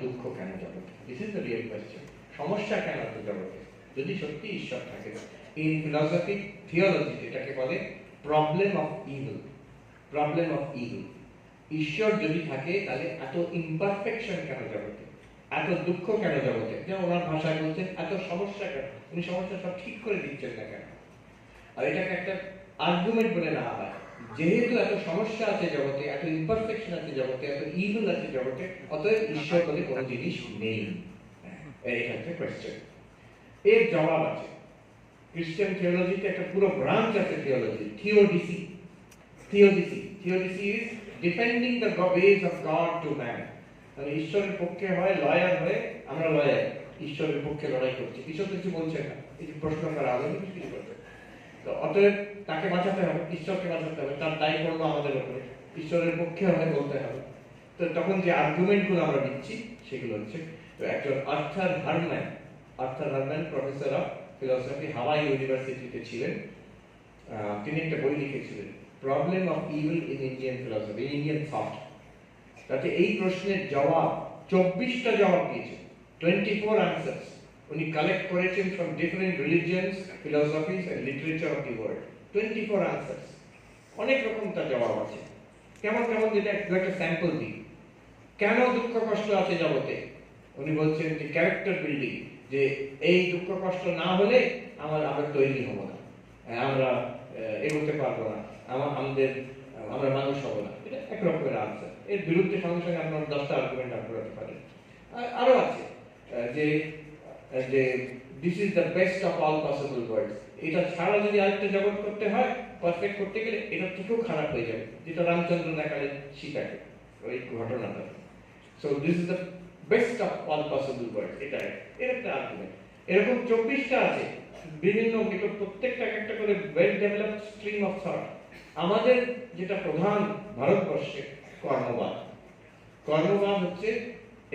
দুঃখ কেন জগতে? This is the real question. সমস্যা কেন এত জগতে যদি সত্যি ঈশ্বর থাকে? ইন ফিলসফি থিওলজি এটাকে বলে problem of evil. Problem of evil. ঈশ্বর যদি থাকে তাহলে এত ইমপারফেকশন কেন জগতে, এত দুঃখ কেন জগতে? যে ওনার ভাষায় বলছেন এত সমস্যা কেন, উনি সমস্যা সব ঠিক করে দিচ্ছেন না কেন? আর এটাকে একটা আর্গুমেন্ট বলে না হয়, যেহেতু এত সমস্যা আছে জগতে, এত ইমপারফেকশন আছে জগতে, এত ইভিল আছে জগতে, অতএব ঈশ্বর বলে কোনো জিনিস নেই। এটা হচ্ছে কোয়েশ্চেন। এর জবাব আছে খ্রিস্টান থিওলজিতে, একটা পুরো ব্রাঞ্চ আছে theology, theodicy. Theodicy is defending the ways of god to man. মানে ঈশ্বরের পক্ষে হয় লয়ার হয়ে, আমরা লয়ার, ঈশ্বরের পক্ষে লড়াই করছি। ঈশ্বর কিছু বলছেন না, এই যে প্রশ্ন করা আলো কিছু করছে, তো অতএব তাকে বাঁচাতে হবে, ঈশ্বরকে বাঁচাতে হবে, তার দায়ী পড়লো আমাদের উপরে, ঈশ্বরের পক্ষে হয় বলতে হবে। তো তখন যে আর্গুমেন্টগুলো আমরা দিচ্ছি সেগুলো হচ্ছে, তো একজন Arthur Herman professor of philosophy, Hawaii ইউনিভার্সিটিতে ছিলেন। তিনি একটা বই লিখেছিলেন, problem of evil in Indian philosophy, Indian thought. তাতে এই প্রশ্নের জবাব 24টা জবাব দিয়েছে, 24 আনসার্স উনি কালেক্ট করেছেন from different religions, philosophies and literature of the world. 24 answers, অনেক রকম তার জবাব আছে। কেমন কেমন, যেটা একটা স্যাম্পল দিই। কেন দুঃখ কষ্ট আছে জগতে? উনি বলছেন যে ক্যারেক্টার বিল্ডিং, যে এই দুঃখ কষ্ট না হলে আমরা তৈরি হব না, আমরা এগোতে পারবো না, আমরা মানুষ হব না। এটা এক রকমের আনসার। এর বিরুদ্ধে সঙ্গে সঙ্গে আপনার 10টা আর্গুমেন্ট আপনার হতে পারে। আরো আছে যে this is the best of all possible worlds. এটা ছাড়া যদি আরেকটা জগৎ করতে হয়, পারফেক্ট করতে গেলে এটা থেকেও খারাপ হয়ে যাবে, যেটা রামচন্দ্র দেখালেন সীতাকে, ওই ঘটনাটা। So this is the best of all possible worlds, এটা এর একটা আর্গুমেন্ট। এরকম 24টা আছে বিভিন্ন, প্রত্যেকটা একটা করে well developed stream of thought. আমাদের যেটা প্রধান ভারতবর্ষে কর্মবাদ। কর্মবাদ হচ্ছে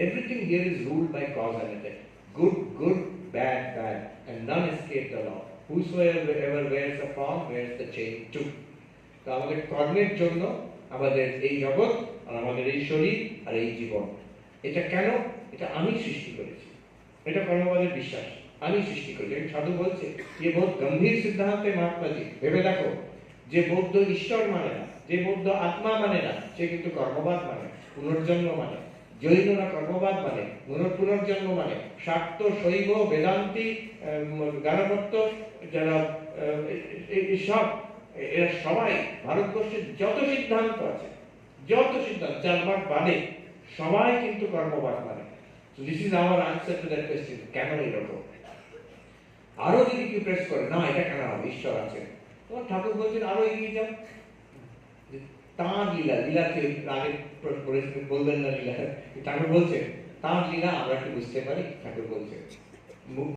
everything here is ruled by cause and effect. Good, good, bad, bad, and none escape the law. Whosoever wears a form wears the chain too. তো আমাদের কর্মের জন্য আমাদের এই জগৎ, আর আমাদের এই শরীর আর এই জীবন, এটা কেন? এটা আমি সৃষ্টি করেছি। এটা কর্মবাদের বিশ্বাস, আমি সৃষ্টি করেছি। সাধু বলছে যে বহুত গম্ভীর সিদ্ধান্তে মহাত্মাজি, ভেবে দেখো, যে বৌদ্ধ ঈশ্বর মানে না, যে বৌদ্ধ আত্মা মানে না, সে কিন্তু কর্মবাদ মানে, পুনর্জন্ম মানে। জৈনরা কর্মবাদ মানে, পুনর্জন্ম মানে। শাক্ত, শৈব, বেদান্তি, গাণপত্য, যারা সব, এরা সবাই ভারতবর্ষের যত সিদ্ধান্ত আছে, যত সিদ্ধান্ত 4 ভাগ বাদে, সবাই কিন্তু কর্মবাদ মানে। So this is our answer to that question. কেন এরকম? আরো যদি কেউ প্রেস করে, না এটা কেন হবে, ঈশ্বর আছে, তোমার ঠাকুর বলছেন আরো এগিয়ে যাও। তাঁর লীলা, লীলাকে আগে বলবেন না লীলা, ঠাকুর বলছেন তাঁর লীলা আমরা কি বুঝতে পারি? ঠাকুর বলছেন